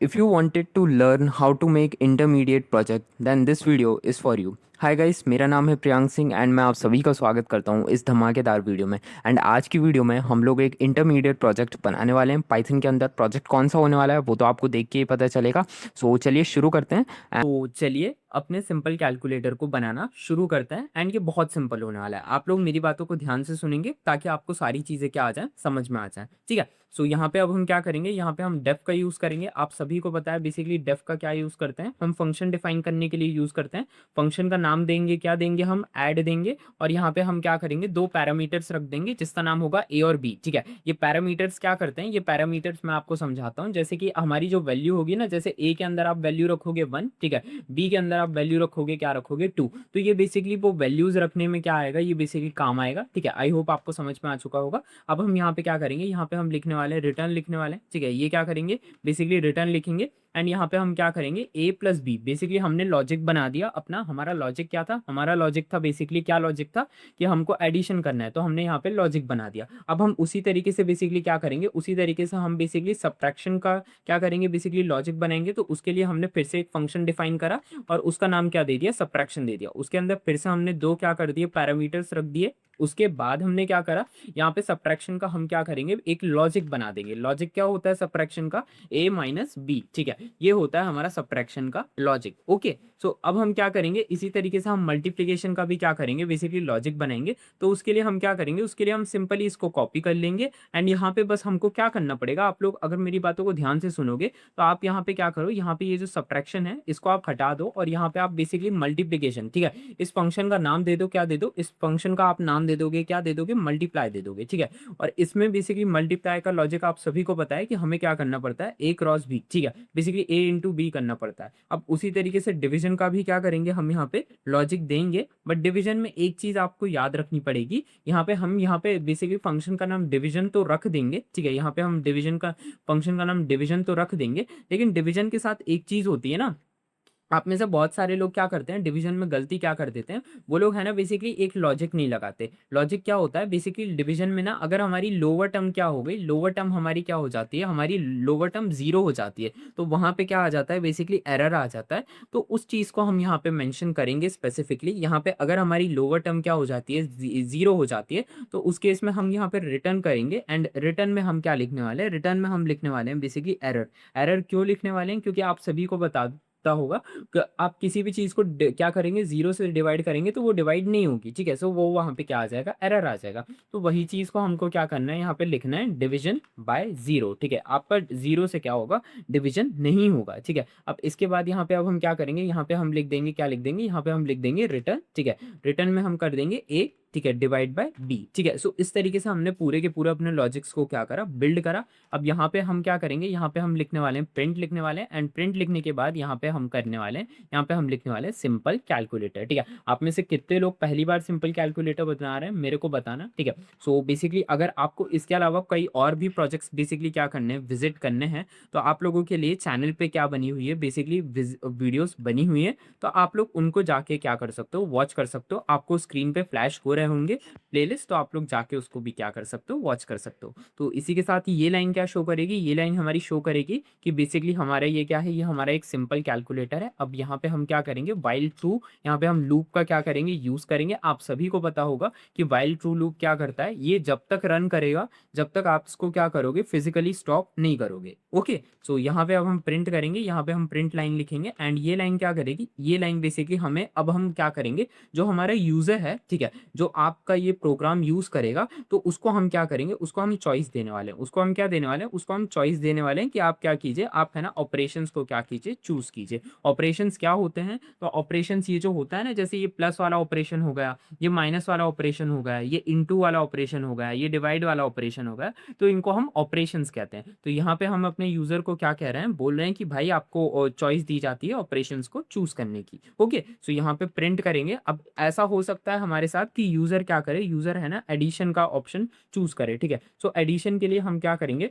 If you wanted to learn how to make intermediate project, then this video is for you. Hi guys, मेरा नाम है Priyank Singh and मैं आप सभी का स्वागत करता हूं इस धमाकेदार वीडियो में। एंड आज की वीडियो में हम लोग एक इंटरमीडिएट प्रोजेक्ट बनाने वाले हैं पाइथन के अंदर। प्रोजेक्ट कौन सा होने वाला है वो तो आपको देख के ही पता चलेगा। सो चलिए शुरू करते हैं। तो चलिए अपने सिंपल कैलकुलेटर को बनाना शुरू करते हैं। एंड ये बहुत सिंपल होने वाला है। आप लोग मेरी बातों को ध्यान से सुनेंगे ताकि आपको सारी चीज़ें क्या आ जाए, समझ में आ जाए। ठीक है। सो यहाँ पे अब हम क्या करेंगे, यहाँ पे हम डेफ का यूज़ करेंगे। आप सभी को पता है बेसिकली डेफ का क्या यूज़ करते हैं, हम फंक्शन डिफाइन करने के लिए यूज़ करते हैं। फंक्शन का नाम देंगे, क्या देंगे, हम ऐड देंगे। और यहाँ पे हम क्या करेंगे, दो पैरामीटर्स रख देंगे जिसका नाम होगा ए और बी। ठीक है। ये पैरामीटर्स क्या करते हैं, ये पैरामीटर्स मैं आपको समझाता हूँ। जैसे कि हमारी जो वैल्यू होगी ना, जैसे ए के अंदर आप वैल्यू रखोगे 1, ठीक है, बी के अंदर आप वैल्यू रखोगे, क्या रखोगे, 2। तो ये बेसिकली वो वैल्यूज रखने में क्या आएगा, ये बेसिकली काम आएगा। ठीक है। आई होप आपको समझ में आ चुका होगा। अब हम यहाँ पे क्या करेंगे, यहाँ पे हम लिखने वाले हैं रिटर्न लिखने वाले हैं। ठीक है। ये क्या करेंगे, बेसिकली रिटर्न लिखेंगे। एंड यहाँ पे हम क्या करेंगे, ए प्लस बी। बेसिकली हमने लॉजिक बना दिया अपना। हमारा लॉजिक क्या था, हमारा लॉजिक था बेसिकली, क्या लॉजिक था कि हमको एडिशन करना है, तो हमने यहाँ पे लॉजिक बना दिया। अब हम उसी तरीके से बेसिकली क्या करेंगे, उसी तरीके से हम बेसिकली सब्ट्रैक्शन का क्या करेंगे, बेसिकली लॉजिक बनाएंगे। तो उसके लिए हमने फिर से एक फंक्शन डिफाइन करा और उसका नाम क्या दे दिया, सब्ट्रैक्शन दे दिया। उसके अंदर फिर से हमने दो क्या कर दिए, पैरामीटर्स रख दिए। उसके बाद हमने क्या करा, यहाँ पे सब्ट्रैक्शन का हम क्या करेंगे, एक लॉजिक बना देंगे। लॉजिक क्या होता है सब्ट्रैक्शन का, ए माइनस बी। ठीक है। ये होता है हमारा सब्ट्रैक्शन का लॉजिक। ओके। सो अब हम क्या करेंगे, इसी तरीके से हम मल्टीप्लिकेशन का भी क्या करेंगे, बेसिकली लॉजिक बनाएंगे। तो उसके लिए हम क्या करेंगे, उसके लिए हम सिंपली इसको कॉपी कर लेंगे। एंड यहाँ पे बस हमको क्या करना पड़ेगा, आप लोग अगर मेरी बातों को ध्यान से सुनोगे तो आप यहाँ पे क्या करो, यहाँ पे ये जो सब्ट्रैक्शन है इसको आप हटा दो और यहाँ पे आप बेसिकली मल्टीप्लिकेशन, ठीक है, इस फंक्शन का नाम दे दो, क्या दे दो, इस फंक्शन का आप नाम दे दोगे, क्या दे दोगे, मल्टीप्लाई दे दोगे। ठीक है। और इसमें बेसिकली मल्टीप्लाई का लॉजिक आप सभी को पता है कि हमें क्या करना पड़ता है, ए क्रॉस बी। ठीक है। बेसिकली ए इंटू बी करना पड़ता है। अब उसी तरीके से डिवीजन का भी क्या करेंगे, हम यहाँ पे लॉजिक देंगे। बट डिवीजन में एक चीज आपको याद रखनी पड़ेगी, यहाँ पे हम यहाँ पे बेसिकली फंक्शन का नाम डिवीजन तो रख देंगे। ठीक है। यहाँ पे हम डिवीजन का फंक्शन का नाम डिवीजन तो रख देंगे, लेकिन डिवीजन के साथ एक चीज होती है ना, आप में से बहुत सारे लोग क्या करते हैं, डिवीजन में गलती क्या कर देते हैं, वो लोग है ना बेसिकली एक लॉजिक नहीं लगाते। लॉजिक क्या होता है बेसिकली डिवीजन में ना, अगर हमारी लोअर टर्म क्या हो गई, लोअर टर्म हमारी क्या हो जाती है, हमारी लोअर टर्म जीरो हो जाती है। तो वहां पे क्या आ जाता है, बेसिकली एरर आ जाता है। तो उस चीज को हम यहाँ पे मेंशन करेंगे स्पेसिफिकली। यहाँ पे अगर हमारी लोअर टर्म क्या हो जाती है, जीरो हो जाती है, तो उस केस में हम यहाँ पे रिटर्न करेंगे। एंड रिटर्न में हम क्या लिखने वाले हैं, रिटर्न में हम लिखने वाले हैं बेसिकली एरर। एरर क्यों लिखने वाले हैं, क्योंकि आप सभी को बता होगा आप किसी भी चीज को क्या करेंगे, जीरो से डिवाइड करेंगे तो वो डिवाइड नहीं होगी। ठीक है। सो वो वहां पे क्या आ जाएगा, एरर आ जाएगा। तो वही चीज को हमको क्या करना है, यहाँ पे लिखना है डिवीजन बाय जीरो। ठीक है। आपका जीरो से क्या होगा, डिवीजन नहीं होगा। ठीक है। अब इसके बाद यहाँ पे अब हम क्या करेंगे, यहाँ पे हम लिख देंगे, क्या लिख देंगे, यहाँ पे हम लिख देंगे रिटर्न। ठीक है। रिटर्न में हम कर देंगे ए, ठीक है, डिवाइड बाय बी। ठीक है। सो इस तरीके से हमने पूरे के पूरे अपने लॉजिक्स को क्या करा, बिल्ड करा। अब यहाँ पे हम क्या करेंगे, यहाँ पे हम लिखने वाले हैं प्रिंट लिखने वाले हैं। एंड प्रिंट लिखने के बाद यहाँ पे हम करने वाले हैं, यहाँ पे हम लिखने वाले हैं सिंपल कैलकुलेटर। ठीक है। आप में से कितने लोग पहली बार सिंपल कैलकुलेटर बना रहे हैं, मेरे को बताना। ठीक है। सो बेसिकली अगर आपको इसके अलावा कई और भी प्रोजेक्ट्स बेसिकली क्या करने हैं, विजिट करने हैं, तो आप लोगों के लिए चैनल पे क्या बनी हुई है, बेसिकली वीडियोस बनी हुई है। तो आप लोग उनको जाके क्या कर सकते हो, वॉच कर सकते हो। आपको स्क्रीन पे फ्लैश हो रहे होंगे प्लेलिस्ट, तो आप लोग जाके उसको भी क्या कर सकते हो, वॉच कर सकते हो। तो इसी के साथ ही ये लाइन क्या शो करेगी, ये लाइन हमारी शो करेगी कि बेसिकली हमारा ये क्या है, ये हमारा एक सिंपल कैलकुलेटर है। अब यहाँ पे हम क्या करेंगे, वाइल ट्रू, यहाँ पे हम लूप का क्या करेंगे, यूज करेंगे। आप सभी को पता होगा कि वाइल ट्रू लूप क्या करता है, ये जब तक रन करेगा जब तक आप इसको क्या करोगे, फिजिकली स्टॉप नहीं करोगे। ओके। सो यहाँ पे अब हम प्रिंट करेंगे, यहाँ पे हम प्रिंट लाइन लिखेंगे। एंड ये लाइन क्या करेगी, ये लाइन बेसिकली हमें, अब हम क्या करेंगे, जो हमारा यूजर है, ठीक है, जो आपका ये प्रोग्राम यूज करेगा, तो उसको हम क्या करेंगे, उसको हम चॉइस देने वाले हैं। उसको हम क्या देने वाले हैं, उसको हम चॉइस देने वाले हैं कि आप क्या कीजिए, आप है ना ऑपरेशंस को क्या कीजिए, चूज कीजिए। ऑपरेशंस क्या होते हैं, तो ऑपरेशंस ये जो होता है ना, जैसे ये प्लस वाला ऑपरेशन हो गया, ये माइनस वाला ऑपरेशन हो गया, ये इनटू वाला ऑपरेशन हो गया, ये डिवाइड वाला ऑपरेशन हो गया, तो इनको हम ऑपरेशंस कहते हैं। तो यहाँ पे हम अपने यूजर को क्या कह रहे हैं, बोल रहे हैं कि भाई आपको चॉइस दी जाती है ऑपरेशंस को चूज करने की। ओके। सो यहाँ पे प्रिंट करेंगे। अब ऐसा हो सकता है हमारे साथ कि यूजर क्या करे, यूजर है ना एडिशन का ऑप्शन चूज करे। ठीक है। सो एडिशन के लिए हम क्या करेंगे,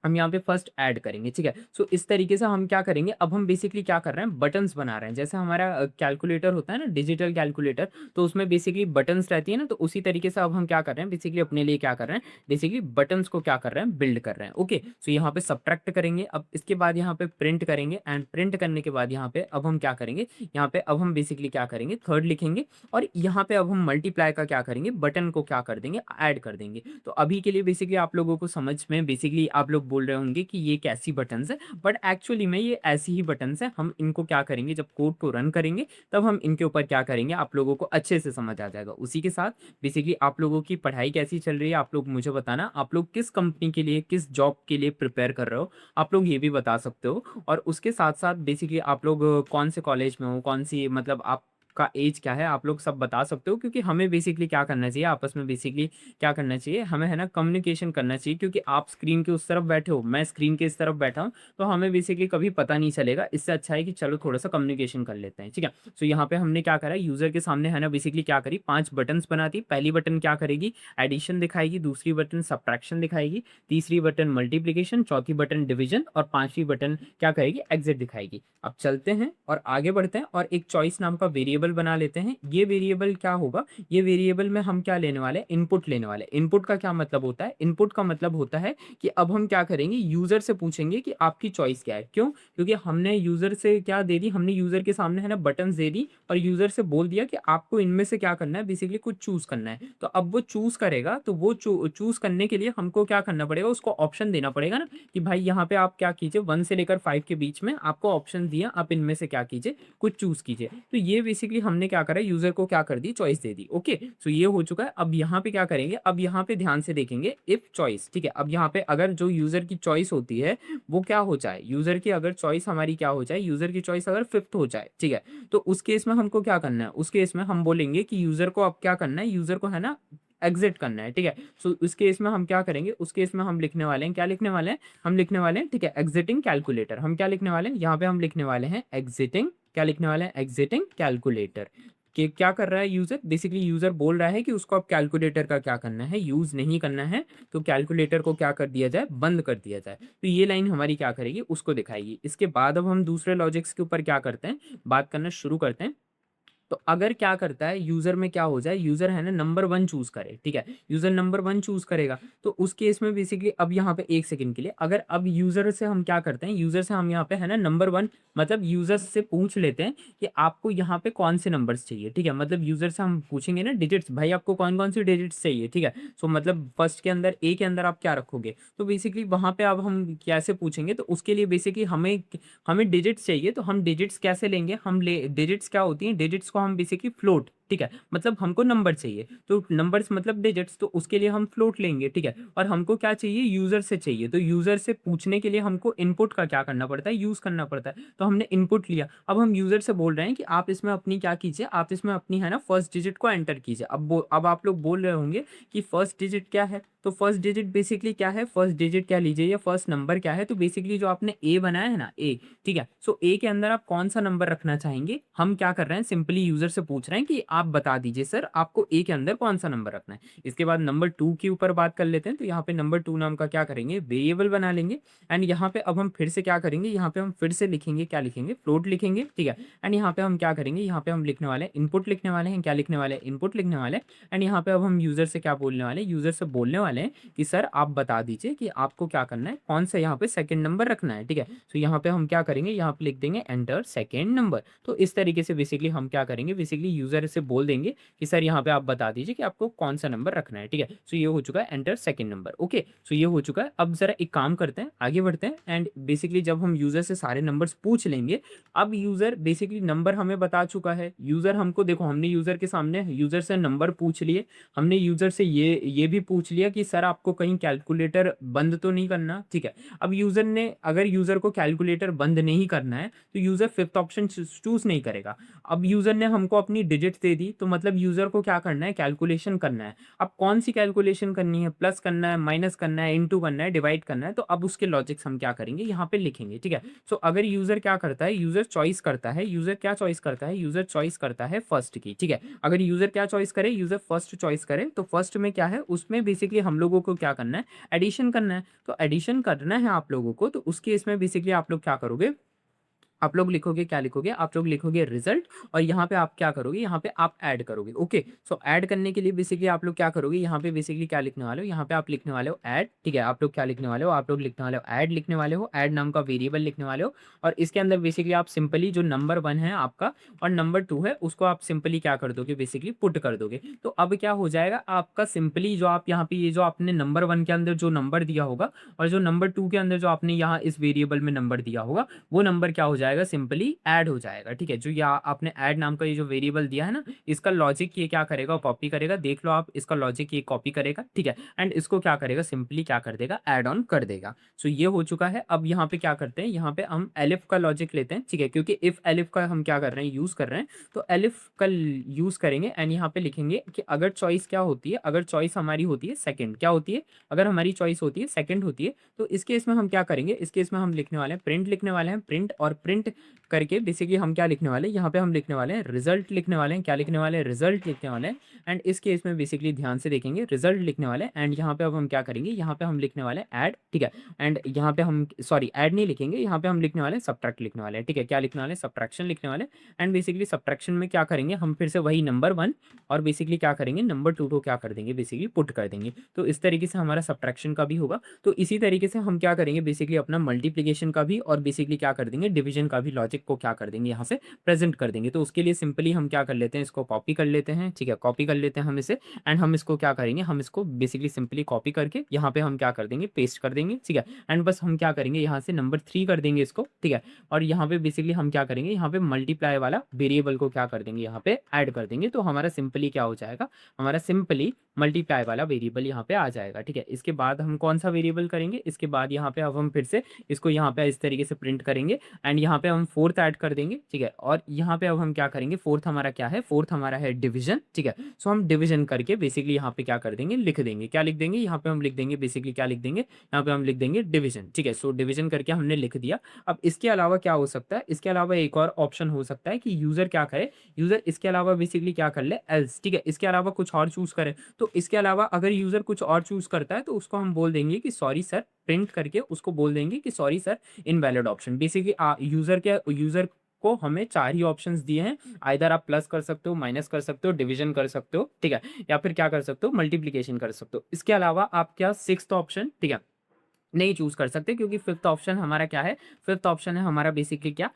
हम यहाँ पे फर्स्ट ऐड करेंगे, ठीक है। सो इस तरीके से हम क्या करेंगे, अब हम बेसिकली क्या कर रहे हैं, बटन्स बना रहे हैं। जैसे हमारा कैलकुलेटर होता है ना, डिजिटल कैलकुलेटर, तो उसमें बेसिकली बटन्स रहती है ना, तो उसी तरीके से अब हम क्या कर रहे हैं, बेसिकली अपने लिए क्या कर रहे हैं, बेसिकली बटन्स को क्या कर रहे हैं, बिल्ड कर रहे हैं। ओके, सो यहाँ पे सब्ट्रैक्ट करेंगे, अब इसके बाद यहाँ पे प्रिंट करेंगे, एंड प्रिंट करने के बाद यहाँ पे अब हम क्या करेंगे, यहाँ पे अब हम बेसिकली क्या करेंगे, थर्ड लिखेंगे, और यहाँ पे अब हम मल्टीप्लाई का क्या करेंगे, बटन को क्या कर देंगे, ऐड कर देंगे। तो अभी के लिए बेसिकली आप लोगों को समझ में, बेसिकली आप लोग बोल रहे होंगे कि ये कैसी बटन्स है, बट एक्चुअली में ये ऐसी ही बटन्स है। हम इनको क्या करेंगे, जब कोड को रन करेंगे तब हम इनके ऊपर क्या करेंगे, आप लोगों को अच्छे से समझ आ जाएगा। उसी के साथ बेसिकली आप लोगों की पढ़ाई कैसी चल रही है, आप लोग मुझे बताना, आप लोग किस कंपनी के लिए, किस जॉब के लिए प्रिपेयर कर रहे हो, आप लोग ये भी बता सकते हो। और उसके साथ साथ बेसिकली आप लोग कौन से कॉलेज में हो, कौन सी मतलब आप का एज क्या है, आप लोग सब बता सकते हो। क्योंकि हमें बेसिकली क्या करना चाहिए, आपस में बेसिकली क्या करना चाहिए, हमें है ना कम्युनिकेशन करना चाहिए। क्योंकि आप स्क्रीन के उस तरफ बैठे हो, मैं स्क्रीन के इस तरफ बैठा हूँ, तो हमें बेसिकली कभी पता नहीं चलेगा। इससे अच्छा है कि चलो थोड़ा सा कम्युनिकेशन कर लेते हैं, ठीक है। सो यहाँ पे हमने क्या करा, यूजर के सामने है ना बेसिकली क्या करी, 5 बटन्स बनाती। पहली बटन क्या करेगी, एडिशन दिखाएगी, दूसरी बटन सब्ट्रैक्शन दिखाएगी, तीसरी बटन मल्टीप्लीकेशन, चौथी बटन डिवीजन, और पांचवी बटन क्या करेगी, एग्जिट दिखाएगी। अब चलते हैं और आगे बढ़ते हैं, और एक चॉइस नाम का वेरिएबल बना लेते हैं। ये वेरिएबल क्या होगा, ये वेरिएबल में हम क्या लेने वाले हैं, इनपुट लेने वाले। इनपुट का क्या मतलब होता है, इनपुट का मतलब होता है कि अब हम क्या करेंगे, यूजर से पूछेंगे कि आपकी चॉइस क्या है। क्यों, क्योंकि हमने यूजर से क्या दे दी, हमने यूजर के सामने है ना बटन दे दी, और यूजर से बोल दिया कि आपको इनमें से क्या करना है, बेसिकली कुछ चूज करना है। तो अब वो चूज करेगा, तो वो चूज करने के लिए हमको क्या करना पड़ेगा, उसको ऑप्शन देना पड़ेगा ना, कि भाई यहाँ पे आप क्या कीजिए, 1 से लेकर 5 के बीच में आपको ऑप्शन दिया, आप इनमें से क्या कीजिए, कुछ चूज कीजिए। तो ये बेसिकली हमने क्या करा, यूजर को क्या कर दी, चॉइस दे दी। ओके, सो ये हो चुका है। अब यहाँ पे क्या करेंगे, अब यहाँ पे ध्यान से देखेंगे, इफ चॉइस, ठीक है। अब यहाँ पे अगर जो यूजर की चॉइस होती है वो क्या हो जाए, यूजर की अगर चॉइस हमारी क्या हो जाए, यूजर की चॉइस अगर फिफ्थ हो जाए, ठीक है, तो उस केस में हमको क्या करना है, उस केस में हम बोलेंगे कि यूजर को अब क्या करना है, यूजर को है ना एग्जिट करना है, ठीक है। सो उस केस में हम क्या करेंगे, उस केस में हम लिखने वाले हैं, क्या लिखने वाले हैं, हम लिखने वाले हैं, ठीक है, एग्जिटिंग कैलकुलेटर। हम क्या लिखने वाले हैं, यहाँ पे हम लिखने वाले हैं एग्जिटिंग, क्या लिखने वाले हैं, एग्जिटिंग कैलकुलेटर। कि क्या कर रहा है यूजर, बेसिकली यूजर बोल रहा है कि उसको अब कैलकुलेटर का क्या करना है, यूज नहीं करना है, तो कैलकुलेटर को क्या कर दिया जाए, बंद कर दिया जाए। तो ये लाइन हमारी क्या करेगी, उसको दिखाएगी। इसके बाद अब हम दूसरे लॉजिक्स के ऊपर क्या करते हैं, बात करना शुरू करते हैं। तो अगर क्या करता है, यूजर में क्या हो जाए, यूजर है ना नंबर 1 चूज करे, ठीक है, यूजर नंबर 1 चूज करेगा, तो उस केस में बेसिकली अब यहाँ पे एक सेकंड के लिए, अगर अब यूजर से हम क्या करते हैं, यूजर से हम यहाँ पे है ना नंबर 1, मतलब यूजर से पूछ लेते हैं कि आपको यहाँ पे कौन से नंबर्स चाहिए, ठीक है। मतलब यूजर से हम पूछेंगे ना डिजिट्स, भाई आपको कौन कौन सी डिजिट्स चाहिए, ठीक है। सो मतलब फर्स्ट के अंदर, ए के अंदर आप क्या रखोगे, तो बेसिकली वहां पे अब हम कैसे पूछेंगे, तो उसके लिए बेसिकली हमें हमें डिजिट्स चाहिए। तो हम डिजिट्स कैसे लेंगे, हम ले डिजिट्स क्या होती हैं, डिजिट्स को हम बेसिकली फ्लोट, ठीक है, मतलब हमको नंबर चाहिए, तो नंबर्स मतलब डिजिट्स, तो उसके लिए हम फ्लोट लेंगे, ठीक है। और हमको क्या चाहिए, यूजर से चाहिए, तो यूजर से पूछने के लिए हमको इनपुट का क्या करना पड़ता है, यूज करना पड़ता है। तो हमने इनपुट लिया, अब हम यूजर से बोल रहे हैं कि आप इसमें अपनी क्या कीजिए, आप इसमें अपनी है ना फर्स्ट डिजिट को एंटर कीजिए। अब आप लोग बोल रहे होंगे कि फर्स्ट डिजिट क्या है, तो फर्स्ट डिजिट बेसिकली क्या है, फर्स्ट डिजिट क्या लीजिए, या फर्स्ट नंबर क्या है, तो बेसिकली जो आपने ए बनाया है ना, ए, ठीक है। सो ए के अंदर आप कौन सा नंबर रखना चाहेंगे, हम क्या कर रहे हैं, सिंपली यूजर से पूछ रहे हैं कि आप बता दीजिए सर आपको ए के अंदर कौन सा नंबर रखना है। इसके बाद नंबर 2 के ऊपर बात कर लेते हैं। तो यहाँ पे नंबर 2 नाम का क्या करेंगे, वेरिएबल बना लेंगे। एंड यहाँ पे अब हम फिर से क्या करेंगे, यहाँ पे हम फिर से लिखेंगे, क्या लिखेंगे, फ्लोट लिखेंगे, ठीक है। एंड यहाँ पे हम क्या करेंगे, यहाँ पे हम लिखने वाले हैं इनपुट, लिखने वाले हैं, क्या लिखने वाले हैं, इनपुट लिखने वाले हैं। एंड यहाँ पे अब हम यूजर से क्या बोलने वाले हैं, यूजर से बोलने वाले हैं कि सर आप बता दीजिए कि आपको क्या करना है, कौन सा यहाँ पे सेकंड नंबर रखना है, ठीक है। तो यहाँ पे हम क्या करेंगे, यहाँ पे लिख देंगे एंटर सेकंड नंबर। तो इस तरीके से बेसिकली हम क्या करेंगे, बेसिकली यूजर से बोल देंगे कि सर यहाँ पे आप बता दीजिए कि आपको कौन सा नंबर रखना है, ठीक है। सो ये हो चुका है एंटर सेकंड नंबर। ओके, सो ये हो चुका है। अब जरा एक काम करते हैं, आगे बढ़ते हैं। एंड बेसिकली जब हम यूजर से सारे नंबर्स पूछ लेंगे, अब यूजर बेसिकली नंबर हमें बता चुका है। यूजर हमको देखो, हमने यूजर के सामने यूजर से नंबर पूछ लिए, हमने यूजर से ये भी पूछ लिया कि सर आपको कहीं कैलकुलेटर बंद तो नहीं करना, ठीक है। अब यूजर ने, अगर यूजर को कैलकुलेटर बंद नहीं करना है, तो यूजर फिफ्थ ऑप्शन चूज नहीं करेगा। अब यूजर ने हमको अपनी डिजिट दे दी तो मतलब यूज़र को क्या करना है, कैलकुलेशन करना है। अब कौन सी कैलकुलेशन करनी है, प्लस करना है, माइनस करना है, इनटू करना है, डिवाइड करना है, तो अब उसके लॉजिक्स हम क्या करेंगे यहाँ पे लिखेंगे, ठीक है। सो अगर यूज़र क्या करता है, यूज़र चॉइस करता है, यूज़र क्या चॉइस करता है, यूज़र चॉइस करता है फर्स्ट की, ठीक है। अगर यूज़र क्या चॉइस करे, यूज़र फर्स्ट चॉइस करे, तो फर्स्ट में क्या है, उसमें बेसिकली हम लोगों को क्या करना है, एडिशन करना है। तो एडिशन करना है आप लोगों को, तो उस केस में बेसिकली आप लोग क्या करोगे, आप लोग लिखोगे, क्या लिखोगे, आप लोग लिखोगे रिजल्ट, और यहाँ पे आप क्या करोगे, यहाँ पे आप ऐड करोगे। ओके, सो ऐड करने के लिए बेसिकली आप लोग क्या करोगे, यहाँ पे बेसिकली क्या लिखने वाले हो, यहाँ पे आप लिखने वाले हो ऐड, ठीक है। आप लोग क्या लिखने वाले हो, आप लोग लिखने वाले हो ऐड, लिखने वाले हो ऐड नाम का वेरिएबल लिखने वाले हो, और इसके अंदर बेसिकली आप सिंपली जो नंबर 1 है आपका और नंबर 2 है उसको आप सिंपली क्या कर दोगे, बेसिकली पुट कर दोगे। तो अब क्या हो जाएगा आपका, सिंपली जो आप यहाँ पे ये जो आपने नंबर 1 के अंदर जो नंबर दिया होगा और जो नंबर 2 के अंदर जो आपने यहाँ इस वेरिएबल में नंबर दिया होगा, वो नंबर क्या हो जाएगा, सिंपली ऐड हो जाएगा, ठीक है। जो या आपने ऐड नाम का ये जो वेरिएबल दिया है ना, इसका लॉजिक ये क्या करेगा, कॉपी करेगा, देख लो आप, इसका लॉजिक ये कॉपी करेगा, ठीक है। एंड इसको क्या करेगा, सिंपली क्या कर देगा, ऐड ऑन कर देगा। सो ये हो चुका है। अब यहाँ पे क्या करते हैं, यहाँ पे हम एलिफ का लॉजिक लेते हैं, ठीक है, क्योंकि इफ एलिफ का हम क्या कर रहे हैं, यूज कर रहे हैं, तो एलिफ का यूज करेंगे एंड यहाँ पे लिखेंगे कि अगर चॉइस क्या होती है, अगर चॉइस हमारी होती है सेकंड, क्या होती है, अगर हमारी चॉइस होती है सेकंड होती है, तो इस केस में हम क्या करेंगे, इस केस में हम लिखने वाले हैं प्रिंट, लिखने वाले हैं प्रिंट, और प्रिंट करके बेसिकली हम क्या लिखने वाले हैं, यहाँ पे हम लिखने वाले हैं रिजल्ट, लिखने वाले हैं, क्या लिखने वाले हैं, रिजल्ट लिखने वाले हैं। एंड इस केस में बेसिकली ध्यान से देखेंगे, रिजल्ट लिखने वाले हैं, एंड यहाँ पे अब हम क्या करेंगे, यहाँ पे हम लिखने वाले हैं ऐड, ठीक है। एंड यहाँ पे हम सॉरी ऐड नहीं लिखेंगे, यहाँ पे हम लिखने वाले हैं सब्ट्रैक्ट लिखने वाले हैं, ठीक है। क्या लिखने वाले हैं, सब्ट्रैक्शन लिखने वाले हैं। एंड बेसिकली सब्ट्रैक्शन में क्या करेंगे, हम फिर से वही नंबर 1 और बेसिकली क्या करेंगे, नंबर 2 को क्या कर देंगे, बेसिकली पुट कर देंगे। तो इस तरीके से हमारा सब्ट्रैक्शन का भी होगा। तो इसी तरीके से हम क्या करेंगे, बेसिकली अपना मल्टीप्लिकेशन का भी और बेसिकली क्या कर देंगे, डिवीजन का भी लॉजिक को क्या कर देंगे, यहाँ से प्रेजेंट कर देंगे। तो उसके लिए सिंपली हम क्या कर लेते हैं, इसको कॉपी कर लेते हैं, ठीक है, कॉपी कर लेते हैं हम इसे। एंड हम इसको क्या करेंगे, हम इसको बेसिकली सिंपली कॉपी करके यहाँ पे हम क्या कर देंगे, पेस्ट कर देंगे, ठीक है। एंड बस हम क्या करेंगे, यहाँ से नंबर 3 कर देंगे इसको, ठीक है। और यहाँ पे बेसिकली हम क्या करेंगे, यहाँ पे मल्टीप्लाई वाला वेरिएबल को क्या कर देंगे, यहाँ पे ऐड कर देंगे। तो हमारा सिंपली क्या हो जाएगा, हमारा सिंपली मल्टीप्लाई वाला वेरिएबल यहाँ पे आ जाएगा, ठीक है। इसके बाद हम कौन सा वेरिएबल करेंगे, इसके बाद यहाँ पे अब हम फिर से इसको यहाँ पे इस तरीके से प्रिंट करेंगे एंड यहाँ पे हम फोर्थ ऐड कर देंगे, ठीक है। और यहाँ पे अब हम क्या करेंगे, फोर्थ हमारा क्या है, फोर्थ हमारा है डिवीजन, ठीक है। सो हम डिवीजन करके बेसिकली यहाँ पे क्या कर देंगे, लिख देंगे, क्या लिख देंगे, यहाँ पे हम लिख देंगे बेसिकली क्या लिख देंगे, यहाँ पे हम लिख देंगे डिवीजन, ठीक है। सो डिवीजन करके हमने लिख दिया। अब इसके अलावा क्या हो सकता है, इसके अलावा एक और ऑप्शन हो सकता है कि यूजर क्या करे, यूजर इसके अलावा बेसिकली क्या कर ले, एल्स, ठीक है, इसके अलावा कुछ और चूज करे। तो इसके अलावा अगर यूजर कुछ और चूज करता है तो उसको हम बोल देंगे कि सॉरी सर, प्रिंट करके उसको बोल देंगे कि sorry sir, invalid option. Basically user को हमें 4 ही ऑप्शंस दिए हैं, आइदर आप प्लस कर सकते हो, माइनस कर सकते हो, डिवीजन कर सकते हो, ठीक है, या फिर क्या कर सकते हो, मल्टीप्लिकेशन कर सकते हो। इसके अलावा आप क्या 6th ऑप्शन, ठीक है, नहीं चूज कर सकते, क्योंकि 5th ऑप्शन हमारा क्या है, 5th ऑप्शन है हमारा बेसिकली क्या,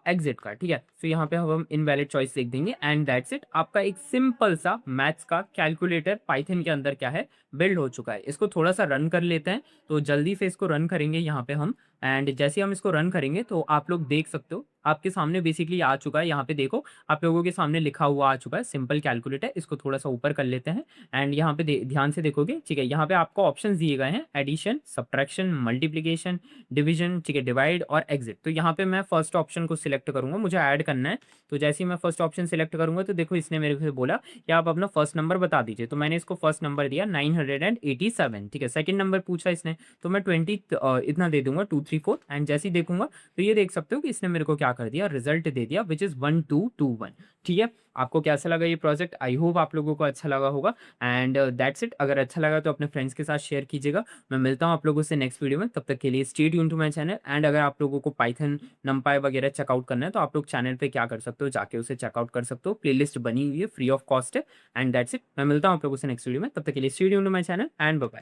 एग्जिट का, ठीक है। तो यहाँ पे हम इनवैलिड चॉइस लिख देंगे एंड दैट्स इट। आपका एक सिंपल सा मैथ्स का कैलकुलेटर पाइथन के अंदर क्या है, बिल्ड हो चुका है। इसको थोड़ा सा रन कर लेते हैं, तो जल्दी से इसको रन करेंगे यहाँ पे हम। एंड जैसे हम इसको रन करेंगे तो आप लोग देख सकते हो आपके सामने बेसिकली आ चुका है, यहाँ पे देखो आप लोगों के सामने लिखा हुआ आ चुका है सिंपल कैलकुलेटर। इसको थोड़ा सा ऊपर कर लेते हैं एंड यहाँ पे ध्यान से देखोगे, ठीक है, यहाँ पे आपको ऑप्शन दिए गए हैं, एडिशन, सब्ट्रैक्शन, मल्टीप्लिकेशन, डिवीजन, ठीक है, डिवाइड और एग्जिट। तो यहाँ पे मैं फर्स्ट ऑप्शन को सिलेक्ट करूंगा, मुझे ऐड करना है। तो जैसे ही मैं फर्स्ट ऑप्शन सिलेक्ट करूंगा तो देखो इसने मेरे को बोला कि आप अपना फर्स्ट नंबर बता दीजिए। तो मैंने इसको फर्स्ट नंबर दिया 987, ठीक है। सेकंड नंबर पूछा इसने तो मैं 20 इतना दे दूंगा 234। एंड जैसे ही देखूंगा तो ये देख सकते हो कि इसने मेरे को क्या कर दिया, रिजल्ट दे दिया विच इज 1221, ठीक है। आपको कैसा लगा ये प्रोजेक्ट, आई होप आप लोगों को अच्छा लगा होगा। एंड दैट्स इट, अगर अच्छा लगा तो अपने फ्रेंड्स के साथ शेयर कीजिएगा। मैं मिलता हूँ आप लोगों से नेक्स्ट वीडियो में, तब तक के लिए stay tune to my channel. And अगर आप लोगों को पाइथन, नमपाई वगैरह चेकआउट करना है तो आप लोग चैनल पे क्या कर सकते हो, जाके उसे चेकआउट कर सकते हो, प्लेलिस्ट बनी हुई है, फ्री ऑफ कॉस्ट है। एंड दैट्स इट, मैं मिलता हूँ आप लोगों से नेक्स्ट वीडियो में, तब तक के लिए stay tune to my channel and bye bye.